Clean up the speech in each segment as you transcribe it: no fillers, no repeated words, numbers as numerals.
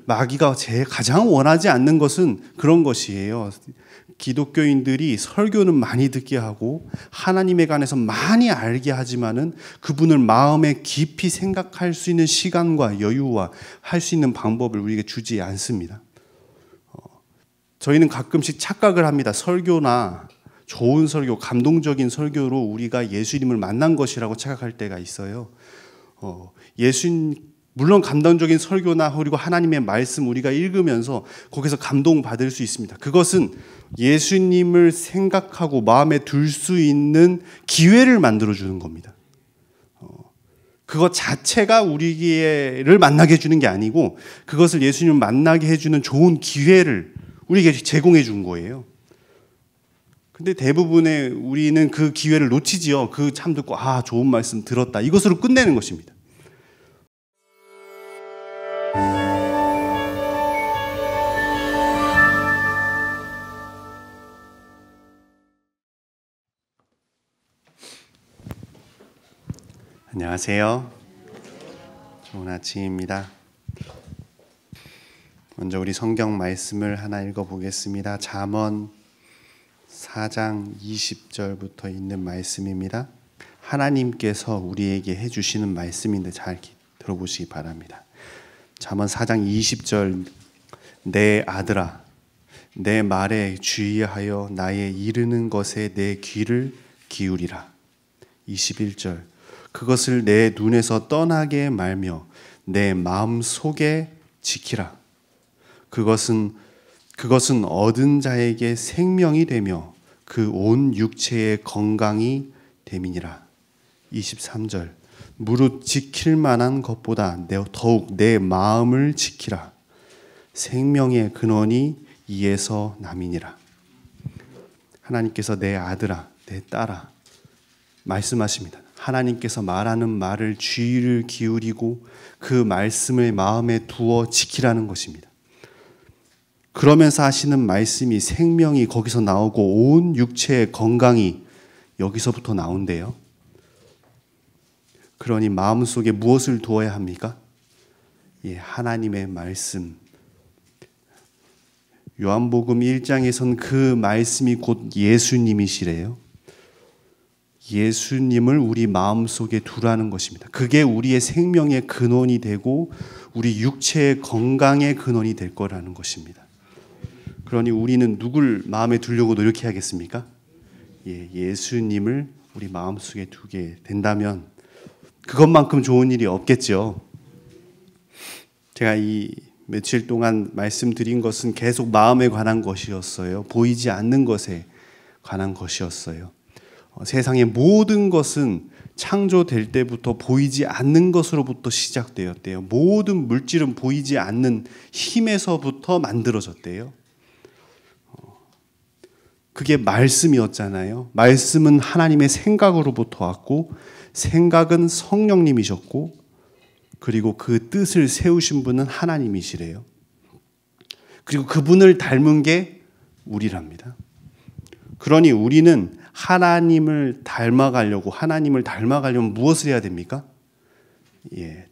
마귀가 가장 원하지 않는 것은 그런 것이에요. 기독교인들이 설교는 많이 듣게 하고 하나님에 관해서 많이 알게 하지만은 그분을 마음에 깊이 생각할 수 있는 시간과 여유와 할 수 있는 방법을 우리에게 주지 않습니다. 저희는 가끔씩 착각을 합니다. 설교나 좋은 설교, 감동적인 설교로 우리가 예수님을 만난 것이라고 착각할 때가 있어요. 물론 감동적인 설교나 그리고 하나님의 말씀 우리가 읽으면서 거기서 감동받을 수 있습니다. 그것은 예수님을 생각하고 마음에 둘 수 있는 기회를 만들어주는 겁니다. 그것 자체가 우리를 만나게 해주는 게 아니고 그것을 예수님을 만나게 해주는 좋은 기회를 우리에게 제공해 준 거예요. 근데 대부분의 우리는 그 기회를 놓치지요. 그 참 듣고 좋은 말씀 들었다. 이것으로 끝내는 것입니다. 안녕하세요. 좋은 아침입니다. 먼저 우리 성경 말씀을 하나 읽어보겠습니다. 잠언 4장 20절부터 있는 말씀입니다. 하나님께서 우리에게 해주시는 말씀인데 잘 들어보시기 바랍니다. 잠언 4장 20절 내 아들아 내 말에 주의하여 나의 이르는 것에 내 귀를 기울이라. 21절 그것을 내 눈에서 떠나게 말며 내 마음 속에 지키라. 그것은 얻은 자에게 생명이 되며 그 온 육체의 건강이 됨이니라. 23절 무릇 지킬 만한 것보다 더욱 내 마음을 지키라. 생명의 근원이 이에서 남이니라. 하나님께서 내 아들아 내 딸아 말씀하십니다. 하나님께서 말하는 말을 주의를 기울이고 그 말씀을 마음에 두어 지키라는 것입니다. 그러면서 하시는 말씀이 생명이 거기서 나오고 온 육체의 건강이 여기서부터 나온대요. 그러니 마음속에 무엇을 두어야 합니까? 하나님의 말씀. 요한복음 1장에선 그 말씀이 곧 예수님이시래요. 예수님을 우리 마음속에 두라는 것입니다. 그게 우리의 생명의 근원이 되고 우리 육체의 건강의 근원이 될 거라는 것입니다. 그러니 우리는 누굴 마음에 두려고 노력해야겠습니까? 예수님을 우리 마음속에 두게 된다면 그것만큼 좋은 일이 없겠죠. 제가 이 며칠 동안 말씀드린 것은 계속 마음에 관한 것이었어요. 보이지 않는 것에 관한 것이었어요. 세상의 모든 것은 창조될 때부터 보이지 않는 것으로부터 시작되었대요. 모든 물질은 보이지 않는 힘에서부터 만들어졌대요. 그게 말씀이었잖아요. 말씀은 하나님의 생각으로부터 왔고 생각은 성령님이셨고 그리고 그 뜻을 세우신 분은 하나님이시래요. 그리고 그분을 닮은 게 우리랍니다. 그러니 우리는 하나님을 닮아가려면 무엇을 해야 됩니까?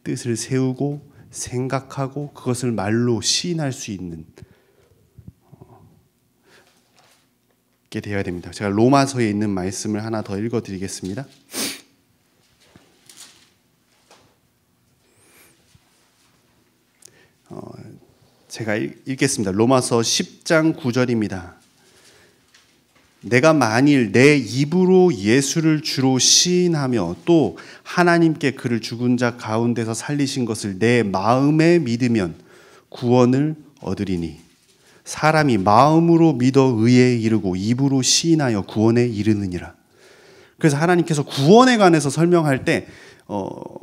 뜻을 세우고 생각하고 그것을 말로 시인할 수 있는 게 되어야 됩니다. 제가 로마서에 있는 말씀을 하나 더 읽어드리겠습니다. 제가 읽겠습니다. 로마서 10장 9절입니다. 내가 만일 내 입으로 예수를 주로 시인하며 또 하나님께 그를 죽은 자 가운데서 살리신 것을 내 마음에 믿으면 구원을 얻으리니 사람이 마음으로 믿어 의에 이르고 입으로 시인하여 구원에 이르느니라. 그래서 하나님께서 구원에 관해서 설명할 때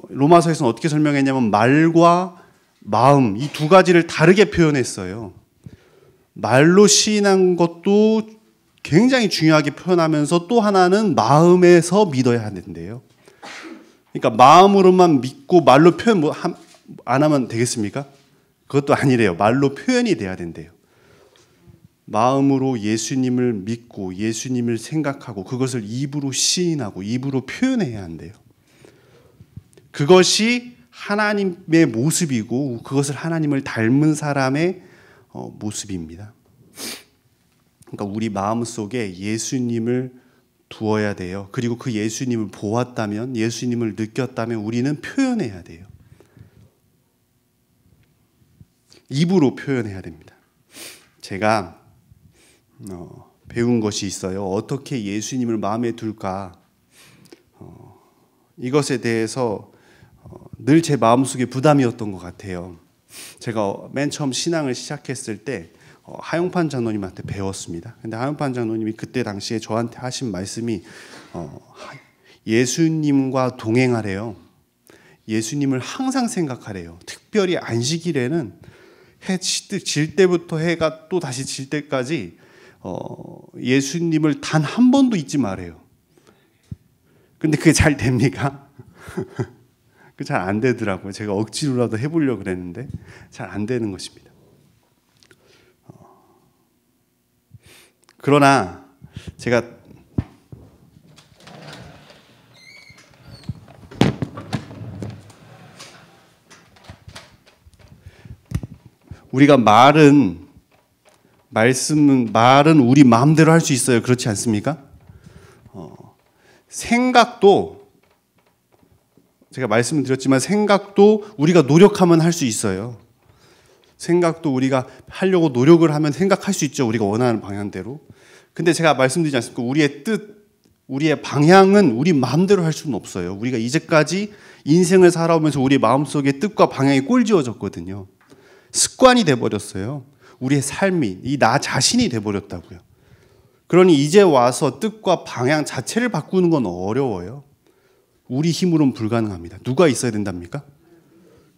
로마서에서는 어떻게 설명했냐면 말과 마음 이 두 가지를 다르게 표현했어요. 말로 시인한 것도 굉장히 중요하게 표현하면서 또 하나는 마음에서 믿어야 하는데요. 그러니까 마음으로만 믿고 말로 표현 안 하면 되겠습니까? 그것도 아니래요. 말로 표현이 돼야 된대요. 마음으로 예수님을 믿고 예수님을 생각하고 그것을 입으로 시인하고 입으로 표현해야 한대요. 그것이 하나님의 모습이고 그것을 하나님을 닮은 사람의 모습입니다. 그러니까 우리 마음속에 예수님을 두어야 돼요. 그리고 그 예수님을 보았다면, 예수님을 느꼈다면 우리는 표현해야 돼요. 입으로 표현해야 됩니다. 제가 배운 것이 있어요. 어떻게 예수님을 마음에 둘까? 이것에 대해서 늘 제 마음속에 부담이었던 것 같아요. 제가 맨 처음 신앙을 시작했을 때 하용판 장로님한테 배웠습니다. 근데 하용판 장로님이 그때 당시에 저한테 하신 말씀이 예수님과 동행하래요. 예수님을 항상 생각하래요. 특별히 안식일에는 해 질 때부터 해가 또 다시 질 때까지 예수님을 단 한 번도 잊지 말아요. 근데 그게 잘 됩니까? 그 잘 안 되더라고요. 제가 억지로라도 해보려고 그랬는데 잘 안 되는 것입니다. 그러나 제가 우리가 말은 우리 마음대로 할 수 있어요. 그렇지 않습니까? 생각도 제가 말씀을 드렸지만 생각도 우리가 노력하면 할 수 있어요. 생각도 우리가 하려고 노력을 하면 생각할 수 있죠. 우리가 원하는 방향대로. 근데 제가 말씀드리지 않습니까? 우리의 뜻, 우리의 방향은 우리 마음대로 할 수는 없어요. 우리가 이제까지 인생을 살아오면서 우리 마음속에 뜻과 방향이 꼴지어졌거든요. 습관이 돼버렸어요. 우리의 삶이 이 나 자신이 돼버렸다고요. 그러니 이제 와서 뜻과 방향 자체를 바꾸는 건 어려워요. 우리 힘으로는 불가능합니다. 누가 있어야 된답니까?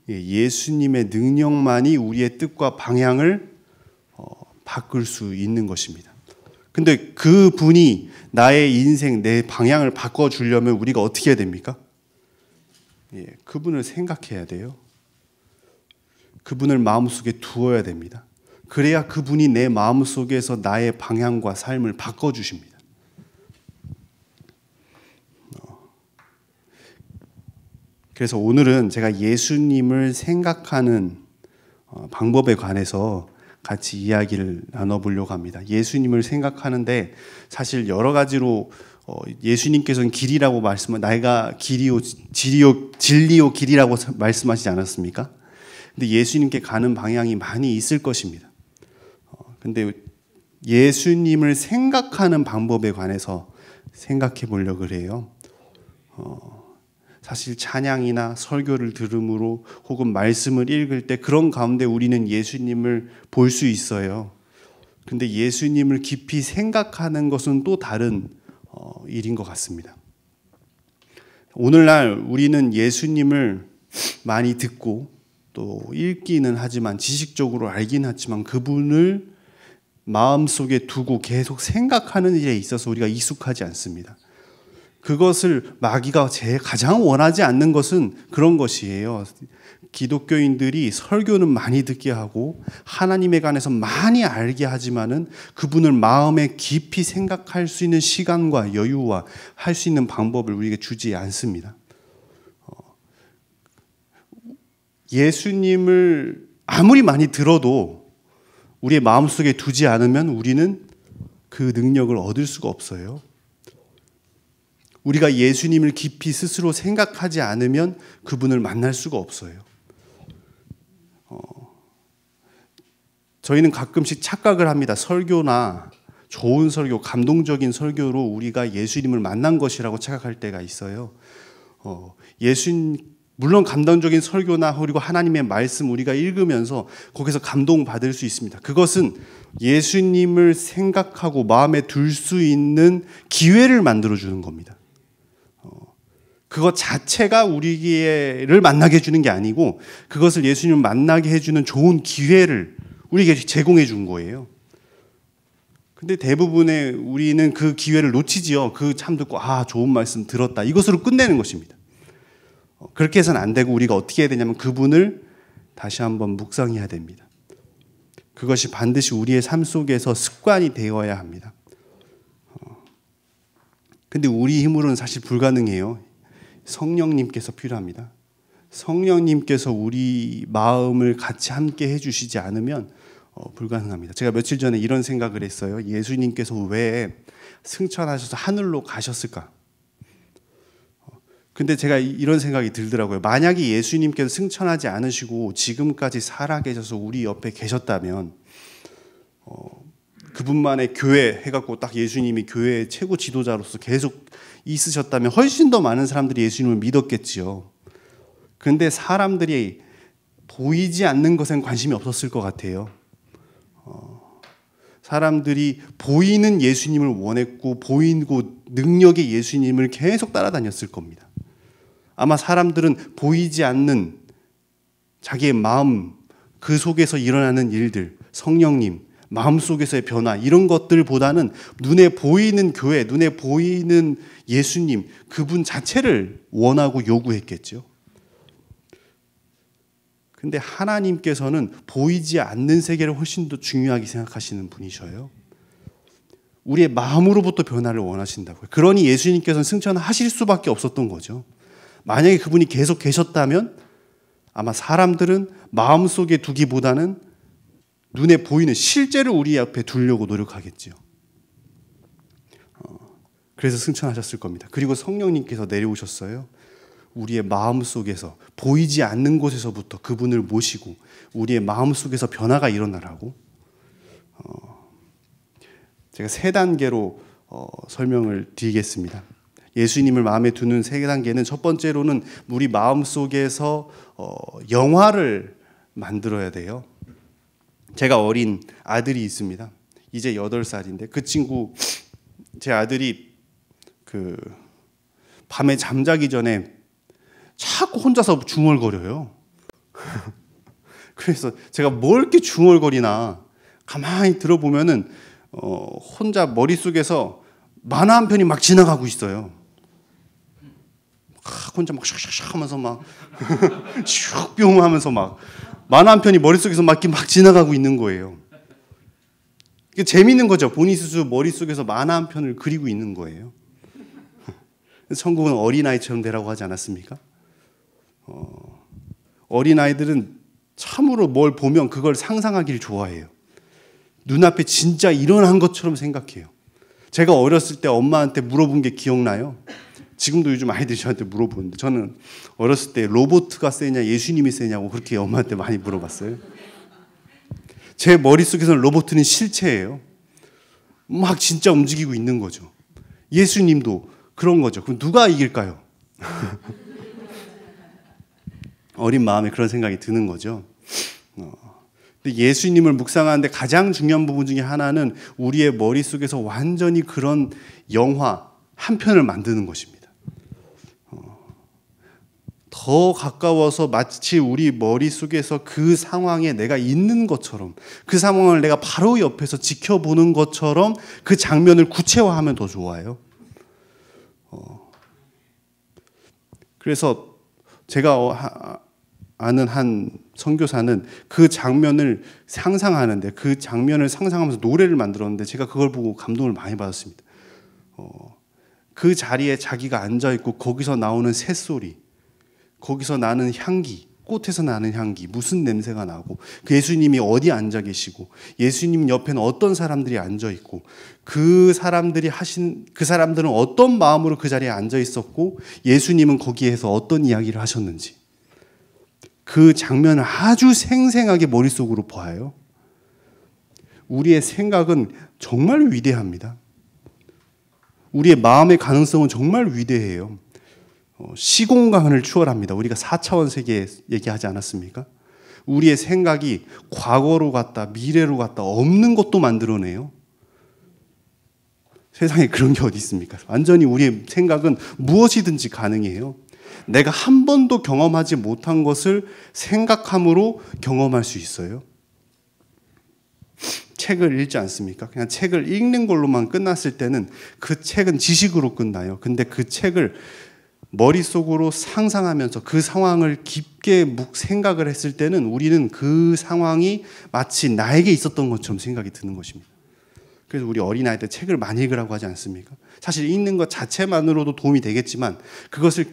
예수님의 능력만이 우리의 뜻과 방향을 바꿀 수 있는 것입니다. 근데 그 분이 나의 인생, 내 방향을 바꿔주려면 우리가 어떻게 해야 됩니까? 그분을 생각해야 돼요. 그분을 마음속에 두어야 됩니다. 그래야 그분이 내 마음속에서 나의 방향과 삶을 바꿔주십니다. 그래서 오늘은 제가 예수님을 생각하는 방법에 관해서 같이 이야기를 나눠보려고 합니다. 예수님을 생각하는데 사실 여러 가지로 예수님께서는 길이라고 나가 길이요 진리요 길이라고 말씀하시지 않았습니까? 근데 예수님께 가는 방향이 많이 있을 것입니다. 근데 예수님을 생각하는 방법에 관해서 생각해 보려고 그래요. 사실 찬양이나 설교를 들음으로 혹은 말씀을 읽을 때 그런 가운데 우리는 예수님을 볼 수 있어요. 근데 예수님을 깊이 생각하는 것은 또 다른 일인 것 같습니다. 오늘날 우리는 예수님을 많이 듣고 또 읽기는 하지만 지식적으로 알긴 하지만 그분을 마음속에 두고 계속 생각하는 일에 있어서 우리가 익숙하지 않습니다. 그것을 마귀가 가장 원하지 않는 것은 그런 것이에요. 기독교인들이 설교는 많이 듣게 하고 하나님에 관해서 많이 알게 하지만은 그분을 마음에 깊이 생각할 수 있는 시간과 여유와 할 수 있는 방법을 우리에게 주지 않습니다. 예수님을 아무리 많이 들어도 우리의 마음속에 두지 않으면 우리는 그 능력을 얻을 수가 없어요. 우리가 예수님을 깊이 스스로 생각하지 않으면 그분을 만날 수가 없어요. 저희는 가끔씩 착각을 합니다. 설교나 좋은 설교, 감동적인 설교로 우리가 예수님을 만난 것이라고 착각할 때가 있어요. 물론 감동적인 설교나 그리고 하나님의 말씀 우리가 읽으면서 거기서 감동받을 수 있습니다. 그것은 예수님을 생각하고 마음에 둘 수 있는 기회를 만들어주는 겁니다. 그것 자체가 우리를 만나게 해주는 게 아니고 그것을 예수님을 만나게 해주는 좋은 기회를 우리에게 제공해 준 거예요. 근데 대부분의 우리는 그 기회를 놓치지요. 그 참 듣고 좋은 말씀 들었다. 이것으로 끝내는 것입니다. 그렇게 해서는 안 되고 우리가 어떻게 해야 되냐면 그분을 다시 한번 묵상해야 됩니다. 그것이 반드시 우리의 삶 속에서 습관이 되어야 합니다. 근데 우리 힘으로는 사실 불가능해요. 성령님께서 필요합니다. 성령님께서 우리 마음을 같이 함께 해주시지 않으면 불가능합니다. 제가 며칠 전에 이런 생각을 했어요. 예수님께서 왜 승천하셔서 하늘로 가셨을까? 근데 제가 이런 생각이 들더라고요. 만약에 예수님께서 승천하지 않으시고 지금까지 살아계셔서 우리 옆에 계셨다면 그분만의 교회 해갖고 딱 예수님이 교회의 최고 지도자로서 계속 있으셨다면 훨씬 더 많은 사람들이 예수님을 믿었겠지요. 근데 사람들이 보이지 않는 것엔 관심이 없었을 것 같아요. 사람들이 보이는 예수님을 원했고 보이고 능력의 예수님을 계속 따라다녔을 겁니다. 아마 사람들은 보이지 않는 자기의 마음, 그 속에서 일어나는 일들, 성령님, 마음속에서의 변화 이런 것들보다는 눈에 보이는 교회, 눈에 보이는 예수님, 그분 자체를 원하고 요구했겠죠. 근데 하나님께서는 보이지 않는 세계를 훨씬 더 중요하게 생각하시는 분이셔요. 우리의 마음으로부터 변화를 원하신다고요. 그러니 예수님께서는 승천하실 수밖에 없었던 거죠. 만약에 그분이 계속 계셨다면 아마 사람들은 마음속에 두기보다는 눈에 보이는 실제를 우리 앞에 두려고 노력하겠죠. 그래서 승천하셨을 겁니다. 그리고 성령님께서 내려오셨어요. 우리의 마음속에서 보이지 않는 곳에서부터 그분을 모시고 우리의 마음속에서 변화가 일어나라고. 제가 세 단계로 설명을 드리겠습니다. 예수님을 마음에 두는 세 단계는 첫 번째로는 우리 마음속에서 영화를 만들어야 돼요. 제가 어린 아들이 있습니다. 이제 8살인데 그 친구, 제 아들이 밤에 잠자기 전에 자꾸 혼자서 중얼거려요. 그래서 제가 뭘 이렇게 중얼거리나 가만히 들어보면은 혼자 머릿속에서 만화 한 편이 막 지나가고 있어요. 혼자 막 샥샥샥 하면서 막 슉뿅 하면서 막 만화 한 편이 머릿속에서 막 지나가고 있는 거예요. 이게 재밌는 거죠. 본인 스스로 머릿속에서 만화 한 편을 그리고 있는 거예요. 천국은 어린아이처럼 되라고 하지 않았습니까? 어린아이들은 참으로 뭘 보면 그걸 상상하기를 좋아해요. 눈앞에 진짜 일어난 것처럼 생각해요. 제가 어렸을 때 엄마한테 물어본 게 기억나요? 지금도 요즘 아이들이 저한테 물어보는데 저는 어렸을 때 로봇가 세냐 예수님이 세냐고 그렇게 엄마한테 많이 물어봤어요. 제 머릿속에서는 로봇은 실체예요. 막 진짜 움직이고 있는 거죠. 예수님도 그런 거죠. 그럼 누가 이길까요? 어린 마음에 그런 생각이 드는 거죠. 근데 예수님을 묵상하는데 가장 중요한 부분 중에 하나는 우리의 머릿속에서 완전히 그런 영화 한 편을 만드는 것입니다. 더 가까워서 마치 우리 머릿속에서 그 상황에 내가 있는 것처럼 그 상황을 내가 바로 옆에서 지켜보는 것처럼 그 장면을 구체화하면 더 좋아요. 그래서 제가 아는 한 선교사는 그 장면을 상상하는데 그 장면을 상상하면서 노래를 만들었는데 제가 그걸 보고 감동을 많이 받았습니다. 그 자리에 자기가 앉아있고 거기서 나오는 새소리, 거기서 나는 향기, 꽃에서 나는 향기, 무슨 냄새가 나고 그 예수님이 어디 앉아 계시고 예수님 옆에는 어떤 사람들이 앉아 있고 그 사람들은 어떤 마음으로 그 자리에 앉아 있었고 예수님은 거기에서 어떤 이야기를 하셨는지 그 장면을 아주 생생하게 머릿속으로 봐요. 우리의 생각은 정말 위대합니다. 우리의 마음의 가능성은 정말 위대해요. 시공간을 추월합니다. 우리가 4차원 세계 얘기하지 않았습니까? 우리의 생각이 과거로 갔다 미래로 갔다 없는 것도 만들어내요. 세상에 그런 게 어디 있습니까? 완전히 우리의 생각은 무엇이든지 가능해요. 내가 한 번도 경험하지 못한 것을 생각함으로 경험할 수 있어요. 책을 읽지 않습니까? 그냥 책을 읽는 걸로만 끝났을 때는 그 책은 지식으로 끝나요. 근데 그 책을 머릿속으로 상상하면서 그 상황을 깊게 생각을 했을 때는 우리는 그 상황이 마치 나에게 있었던 것처럼 생각이 드는 것입니다. 그래서 우리 어린아이들 책을 많이 읽으라고 하지 않습니까? 사실 읽는 것 자체만으로도 도움이 되겠지만 그것을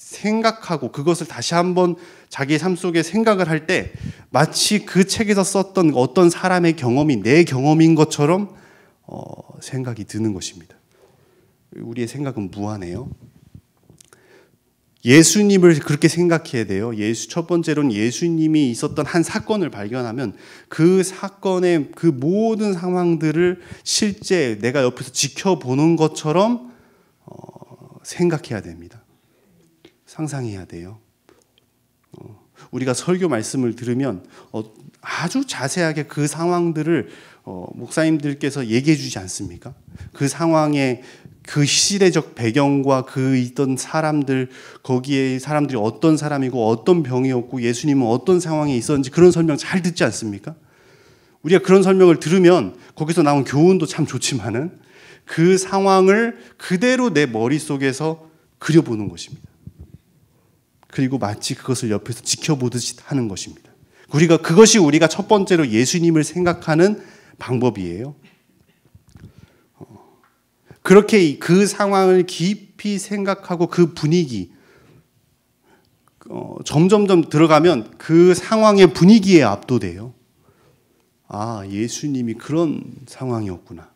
생각하고 그것을 다시 한번 자기의 삶 속에 생각을 할 때 마치 그 책에서 썼던 어떤 사람의 경험이 내 경험인 것처럼 생각이 드는 것입니다. 우리의 생각은 무한해요. 예수님을 그렇게 생각해야 돼요. 첫 번째로는 예수님이 있었던 한 사건을 발견하면 그 사건의 그 모든 상황들을 실제 내가 옆에서 지켜보는 것처럼 생각해야 됩니다. 상상해야 돼요. 우리가 설교 말씀을 들으면 아주 자세하게 그 상황들을 목사님들께서 얘기해 주지 않습니까? 그 상황의 그 시대적 배경과 그 있던 사람들, 거기에 사람들이 어떤 사람이고 어떤 병이었고 예수님은 어떤 상황에 있었는지 그런 설명 잘 듣지 않습니까? 우리가 그런 설명을 들으면 거기서 나온 교훈도 참 좋지만은 그 상황을 그대로 내 머릿속에서 그려보는 것입니다. 그리고 마치 그것을 옆에서 지켜보듯이 하는 것입니다. 그것이 우리가 첫 번째로 예수님을 생각하는 방법이에요. 그렇게 그 상황을 깊이 생각하고 그 분위기, 점점점 들어가면 그 상황의 분위기에 압도돼요. 아, 예수님이 그런 상황이었구나.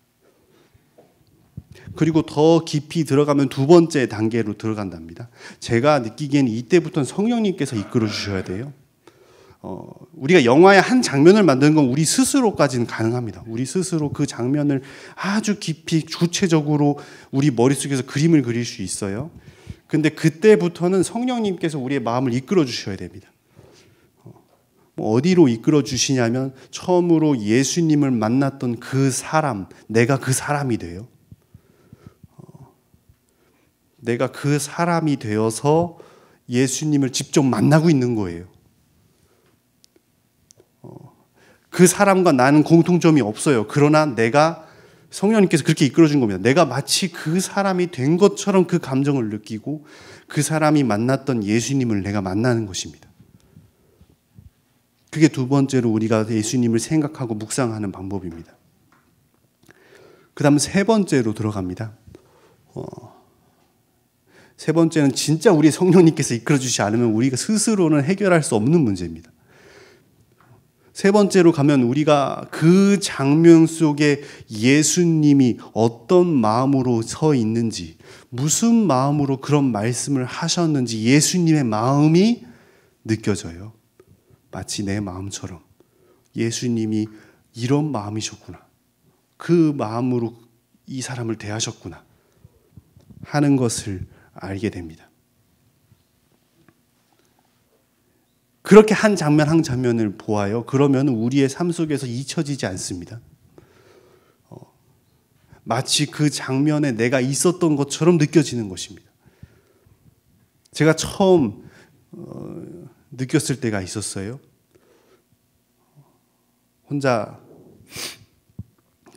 그리고 더 깊이 들어가면 두 번째 단계로 들어간답니다. 제가 느끼기에는 이때부터는 성령님께서 이끌어 주셔야 돼요. 우리가 영화의 한 장면을 만드는 건 우리 스스로까지는 가능합니다. 우리 스스로 그 장면을 아주 깊이 구체적으로 우리 머릿속에서 그림을 그릴 수 있어요. 근데 그때부터는 성령님께서 우리의 마음을 이끌어 주셔야 됩니다. 어디로 이끌어 주시냐면 처음으로 예수님을 만났던 그 사람, 내가 그 사람이 돼요. 내가 그 사람이 되어서 예수님을 직접 만나고 있는 거예요. 그 사람과 나는 공통점이 없어요. 그러나 내가 성령님께서 그렇게 이끌어준 겁니다. 내가 마치 그 사람이 된 것처럼 그 감정을 느끼고 그 사람이 만났던 예수님을 내가 만나는 것입니다. 그게 두 번째로 우리가 예수님을 생각하고 묵상하는 방법입니다. 그 다음 세 번째로 들어갑니다. 세 번째는 진짜 우리 성령님께서 이끌어주시지 않으면 우리가 스스로는 해결할 수 없는 문제입니다. 세 번째로 가면 우리가 그 장면 속에 예수님이 어떤 마음으로 서 있는지, 무슨 마음으로 그런 말씀을 하셨는지 예수님의 마음이 느껴져요. 마치 내 마음처럼 예수님이 이런 마음이셨구나. 그 마음으로 이 사람을 대하셨구나 하는 것을 알게 됩니다. 그렇게 한 장면 한 장면을 보아요. 그러면 우리의 삶 속에서 잊혀지지 않습니다. 마치 그 장면에 내가 있었던 것처럼 느껴지는 것입니다. 제가 처음 느꼈을 때가 있었어요. 혼자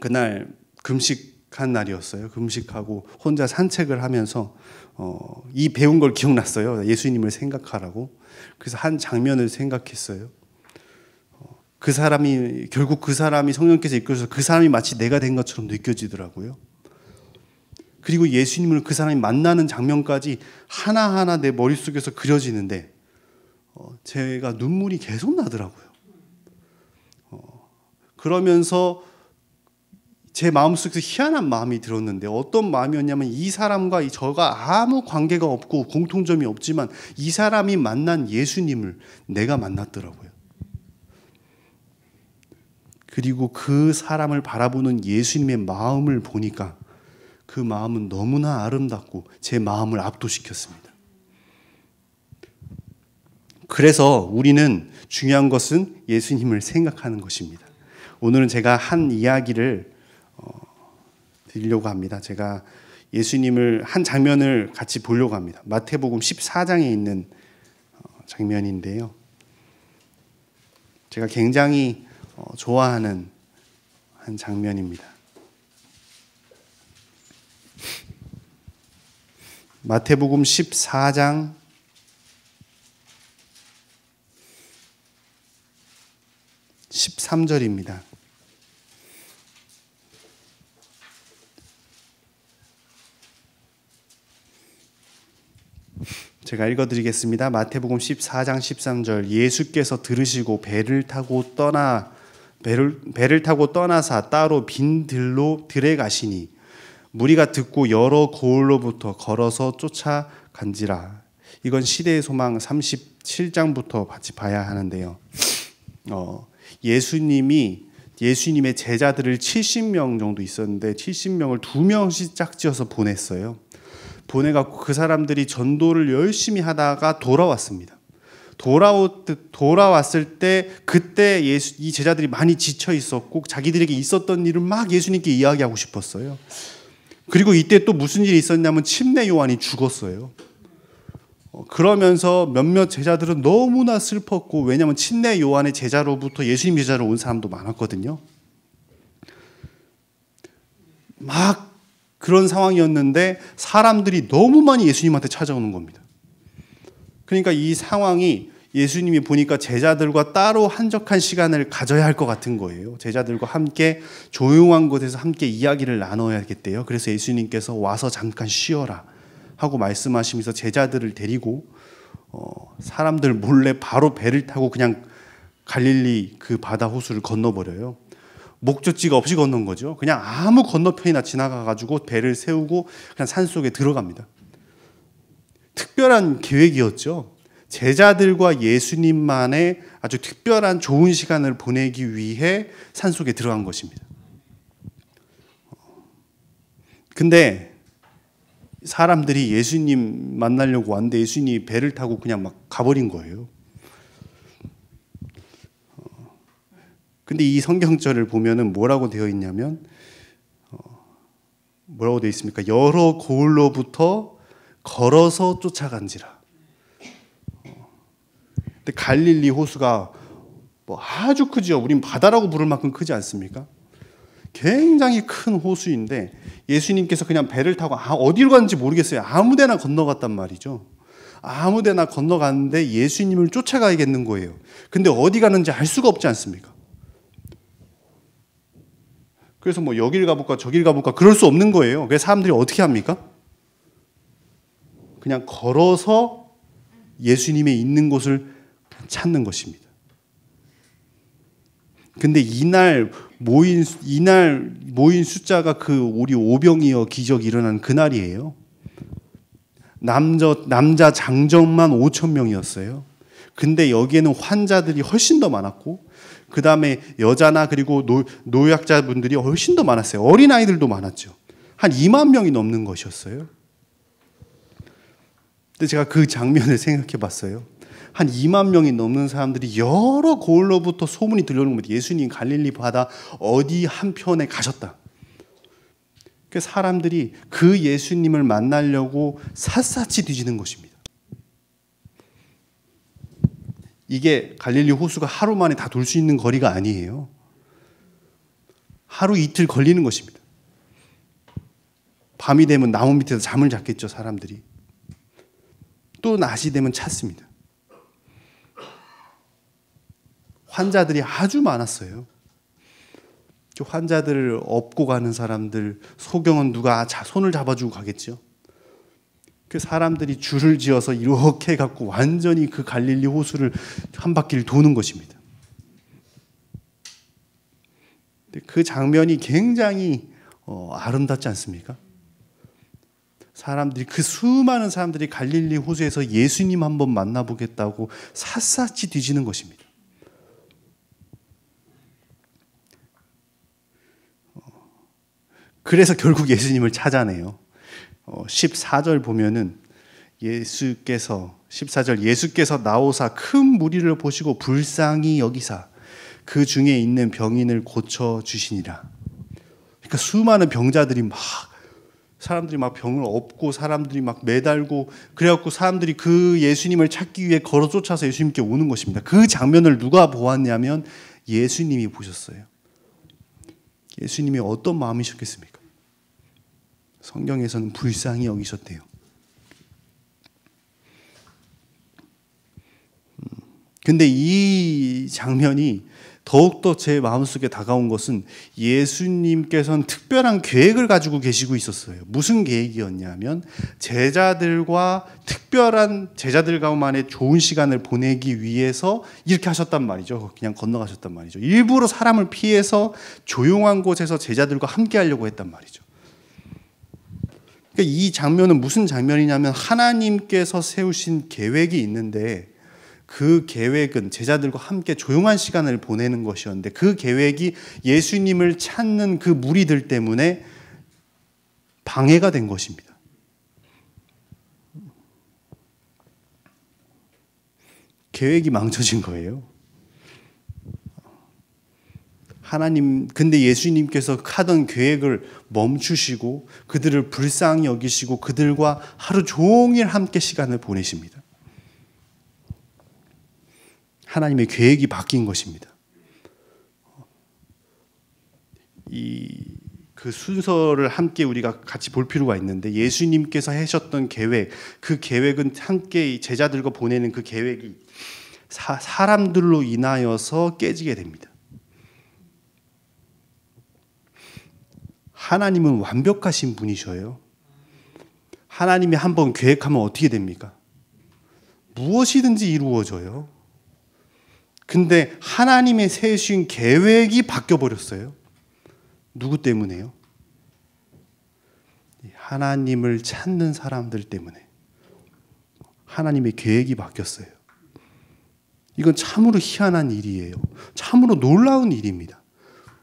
그날 금식한 날이었어요. 금식하고 혼자 산책을 하면서 이 배운 걸 기억났어요. 예수님을 생각하라고. 그래서 한 장면을 생각했어요. 결국 그 사람이 성령께서 이끌어서 그 사람이 마치 내가 된 것처럼 느껴지더라고요. 그리고 예수님을 그 사람이 만나는 장면까지 하나하나 내 머릿속에서 그려지는데 제가 눈물이 계속 나더라고요. 그러면서 제 마음속에서 희한한 마음이 들었는데 어떤 마음이었냐면 이 사람과 저가 아무 관계가 없고 공통점이 없지만 이 사람이 만난 예수님을 내가 만났더라고요. 그리고 그 사람을 바라보는 예수님의 마음을 보니까 그 마음은 너무나 아름답고 제 마음을 압도시켰습니다. 그래서 우리는 중요한 것은 예수님을 생각하는 것입니다. 오늘은 제가 한 이야기를 드리려고 합니다. 제가 예수님을 한 장면을 같이 보려고 합니다. 마태복음 14장에 있는 장면인데요. 제가 굉장히 좋아하는 한 장면입니다. 마태복음 14장 13절입니다. 제가 읽어드리겠습니다. 마태복음 14장 13절. 예수께서 들으시고 배를 타고 떠나사 따로 빈 들에 가시니 무리가 듣고 여러 고을로부터 걸어서 쫓아간지라. 이건 시대의 소망 37장부터 같이 봐야 하는데요. 예수님의 제자들을 70명 정도 있었는데 70명을 2명씩 짝지어서 보냈어요. 보내갖고 그 사람들이 전도를 열심히 하다가 돌아왔습니다. 돌아왔을 때 그때 이 제자들이 많이 지쳐 있었고 자기들에게 있었던 일을 막 예수님께 이야기하고 싶었어요. 그리고 이때 또 무슨 일이 있었냐면 침례 요한이 죽었어요. 그러면서 몇몇 제자들은 너무나 슬펐고, 왜냐하면 침례 요한의 제자로부터 예수님 제자로 온 사람도 많았거든요. 막 그런 상황이었는데 사람들이 너무 많이 예수님한테 찾아오는 겁니다. 그러니까 이 상황이 예수님이 보니까 제자들과 따로 한적한 시간을 가져야 할 것 같은 거예요. 제자들과 함께 조용한 곳에서 함께 이야기를 나눠야겠대요. 그래서 예수님께서 와서 잠깐 쉬어라 하고 말씀하시면서 제자들을 데리고 사람들 몰래 바로 배를 타고 그냥 갈릴리 그 바다 호수를 건너버려요. 목적지가 없이 건넌 거죠. 그냥 아무 건너편이나 지나가가지고 배를 세우고 그냥 산속에 들어갑니다. 특별한 계획이었죠. 제자들과 예수님만의 아주 특별한 좋은 시간을 보내기 위해 산속에 들어간 것입니다. 근데 사람들이 예수님 만나려고 왔는데 예수님이 배를 타고 그냥 막 가버린 거예요. 근데 이 성경절을 보면은 뭐라고 되어 있냐면 뭐라고 되어 있습니까? 여러 고을로부터 걸어서 쫓아간지라. 근데 갈릴리 호수가 뭐 아주 크죠. 우린 바다라고 부를 만큼 크지 않습니까? 굉장히 큰 호수인데 예수님께서 그냥 배를 타고 어디로 갔는지 모르겠어요. 아무데나 건너갔단 말이죠. 아무데나 건너갔는데 예수님을 쫓아가야겠는 거예요. 근데 어디 가는지 알 수가 없지 않습니까? 그래서 뭐 여길 가볼까 저길 가볼까 그럴 수 없는 거예요. 그래서 사람들이 어떻게 합니까? 그냥 걸어서 예수님의 있는 곳을 찾는 것입니다. 근데 이날 모인 숫자가 그 우리 오병이어 기적이 일어난 그날이에요. 남자 장정만 5,000명이었어요. 근데 여기에는 환자들이 훨씬 더 많았고, 그 다음에 여자나 그리고 노약자분들이 훨씬 더 많았어요. 어린아이들도 많았죠. 한 2만 명이 넘는 것이었어요. 근데 제가 그 장면을 생각해 봤어요. 한 2만 명이 넘는 사람들이 여러 고을로부터 소문이 들려오는 겁니다. 예수님 갈릴리 바다 어디 한편에 가셨다. 그 사람들이 그 예수님을 만나려고 샅샅이 뒤지는 것입니다. 이게 갈릴리 호수가 하루 만에 다 돌 수 있는 거리가 아니에요. 하루 이틀 걸리는 것입니다. 밤이 되면 나무 밑에서 잠을 잤겠죠, 사람들이. 또 낮이 되면 찾습니다. 환자들이 아주 많았어요. 환자들을 업고 가는 사람들, 소경은 누가 손을 잡아주고 가겠죠. 그 사람들이 줄을 지어서 이렇게 해갖고 완전히 그 갈릴리 호수를 한 바퀴를 도는 것입니다. 그 장면이 굉장히 아름답지 않습니까? 그 수많은 사람들이 갈릴리 호수에서 예수님 한번 만나보겠다고 샅샅이 뒤지는 것입니다. 그래서 결국 예수님을 찾아내요. 14절 보면은 14절 예수께서 나오사 큰 무리를 보시고 불쌍히 여기사 그 중에 있는 병인을 고쳐 주시니라. 그러니까 수많은 병자들이 사람들이 막 병을 업고 사람들이 막 매달고 그래갖고 사람들이 그 예수님을 찾기 위해 걸어 쫓아서 예수님께 오는 것입니다. 그 장면을 누가 보았냐면 예수님이 보셨어요. 예수님이 어떤 마음이셨겠습니까? 성경에서는 불쌍히 여기셨대요. 근데 이 장면이 더욱더 제 마음속에 다가온 것은 예수님께서는 특별한 계획을 가지고 계시고 있었어요. 무슨 계획이었냐면 제자들과 특별한 제자들과만의 좋은 시간을 보내기 위해서 이렇게 하셨단 말이죠. 그냥 건너가셨단 말이죠. 일부러 사람을 피해서 조용한 곳에서 제자들과 함께 하려고 했단 말이죠. 그러니까 이 장면은 무슨 장면이냐면 하나님께서 세우신 계획이 있는데 그 계획은 제자들과 함께 조용한 시간을 보내는 것이었는데 그 계획이 예수님을 찾는 그 무리들 때문에 방해가 된 것입니다. 계획이 망쳐진 거예요. 근데 예수님께서 하던 계획을 멈추시고 그들을 불쌍히 여기시고 그들과 하루 종일 함께 시간을 보내십니다. 하나님의 계획이 바뀐 것입니다. 그 순서를 함께 우리가 같이 볼 필요가 있는데 예수님께서 하셨던 계획, 그 계획은 함께 제자들과 보내는 그 계획이 사람들로 인하여서 깨지게 됩니다. 하나님은 완벽하신 분이셔요. 하나님이 한번 계획하면 어떻게 됩니까? 무엇이든지 이루어져요. 근데 하나님의 세우신 계획이 바뀌어버렸어요. 누구 때문에요? 하나님을 찾는 사람들 때문에. 하나님의 계획이 바뀌었어요. 이건 참으로 희한한 일이에요. 참으로 놀라운 일입니다.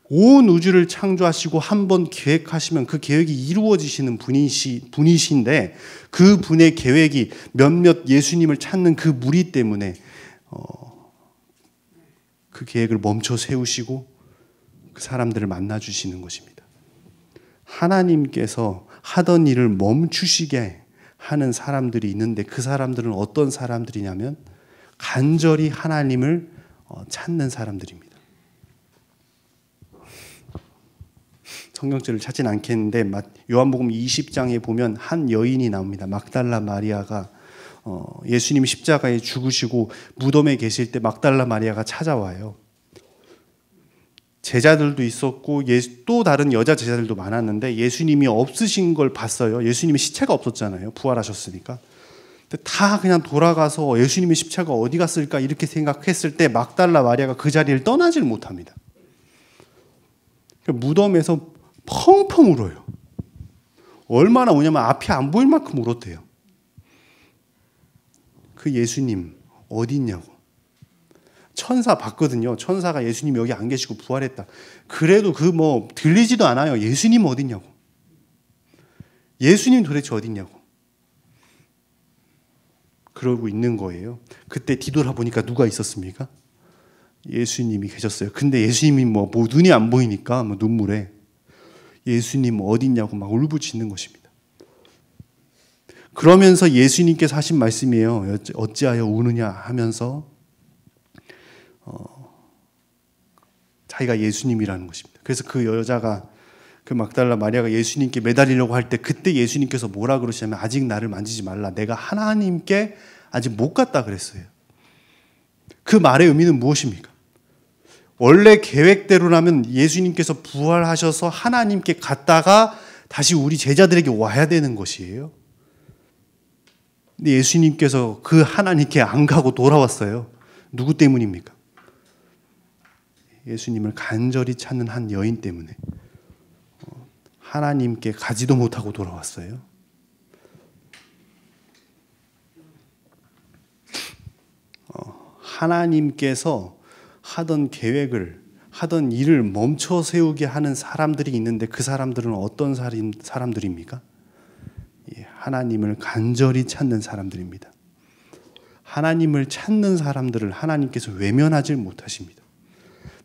온 우주를 창조하시고 한번 계획하시면 그 계획이 이루어지시는 분이신데 그 분의 계획이 몇몇 예수님을 찾는 그 무리 때문에 그 계획을 멈춰 세우시고 그 사람들을 만나 주시는 것입니다. 하나님께서 하던 일을 멈추시게 하는 사람들이 있는데 그 사람들은 어떤 사람들이냐면 간절히 하나님을 찾는 사람들입니다. 성경절을 찾진 않겠는데 요한복음 20장에 보면 한 여인이 나옵니다. 막달라 마리아가 예수님이 십자가에 죽으시고 무덤에 계실 때 막달라 마리아가 찾아와요. 제자들도 있었고 또 다른 여자 제자들도 많았는데 예수님이 없으신 걸 봤어요. 예수님의 시체가 없었잖아요. 부활하셨으니까. 근데 다 그냥 돌아가서 예수님의 십자가 어디 갔을까 이렇게 생각했을 때 막달라 마리아가 그 자리를 떠나질 못합니다. 무덤에서 펑펑 울어요. 얼마나 우냐면 앞이 안 보일 만큼 울었대요. 그 예수님 어디 있냐고. 천사 봤거든요. 천사가 예수님 여기 안 계시고 부활했다. 그래도 들리지도 않아요. 예수님 어디 있냐고. 예수님 도대체 어디 있냐고. 그러고 있는 거예요. 그때 뒤돌아보니까 누가 있었습니까? 예수님이 계셨어요. 근데 예수님이 눈이 안 보이니까 눈물에 예수님 어디 있냐고 막 울부짖는 것입니다. 그러면서 예수님께서 하신 말씀이에요. 어찌하여 우느냐 하면서 자기가 예수님이라는 것입니다. 그래서 그 여자가 그 막달라 마리아가 예수님께 매달리려고 할 때 그때 예수님께서 뭐라 그러시냐면 아직 나를 만지지 말라. 내가 하나님께 아직 못 갔다 그랬어요. 그 말의 의미는 무엇입니까? 원래 계획대로라면 예수님께서 부활하셔서 하나님께 갔다가 다시 우리 제자들에게 와야 되는 것이에요. 근데 예수님께서 그 하나님께 안 가고 돌아왔어요. 누구 때문입니까? 예수님을 간절히 찾는 한 여인 때문에 하나님께 가지도 못하고 돌아왔어요. 하나님께서 하던 계획을 하던 일을 멈춰 세우게 하는 사람들이 있는데 그 사람들은 어떤 사람들입니까? 하나님을 간절히 찾는 사람들입니다. 하나님을 찾는 사람들을 하나님께서 외면하지 못하십니다.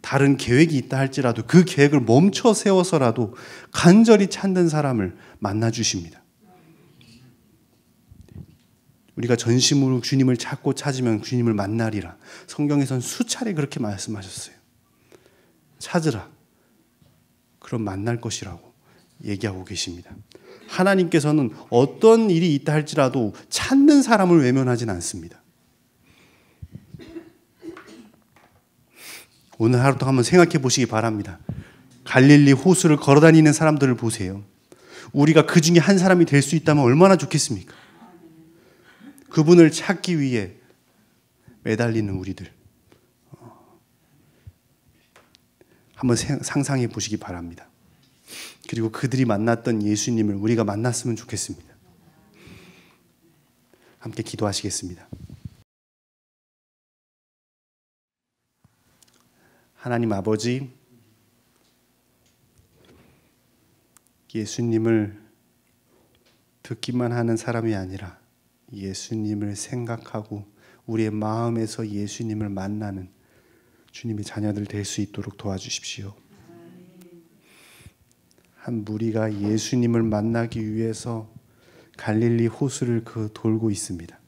다른 계획이 있다 할지라도 그 계획을 멈춰 세워서라도 간절히 찾는 사람을 만나 주십니다. 우리가 전심으로 주님을 찾고 찾으면 주님을 만나리라. 성경에서는 수차례 그렇게 말씀하셨어요. 찾으라. 그럼 만날 것이라고 얘기하고 계십니다. 하나님께서는 어떤 일이 있다 할지라도 찾는 사람을 외면하진 않습니다. 오늘 하루도 한번 생각해 보시기 바랍니다. 갈릴리 호수를 걸어다니는 사람들을 보세요. 우리가 그 중에 한 사람이 될 수 있다면 얼마나 좋겠습니까? 그분을 찾기 위해 매달리는 우리들. 한번 상상해 보시기 바랍니다. 그리고 그들이 만났던 예수님을 우리가 만났으면 좋겠습니다. 함께 기도하시겠습니다. 하나님 아버지, 예수님을 듣기만 하는 사람이 아니라 예수님을 생각하고 우리의 마음에서 예수님을 만나는 주님의 자녀들 될 수 있도록 도와주십시오. 한 무리가 예수님을 만나기 위해서 갈릴리 호수를 돌고 있습니다.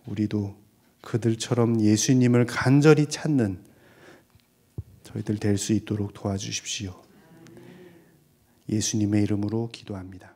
우리도 그들처럼 예수님을 간절히 찾는 저희들 될 수 있도록 도와주십시오. 예수님의 이름으로 기도합니다.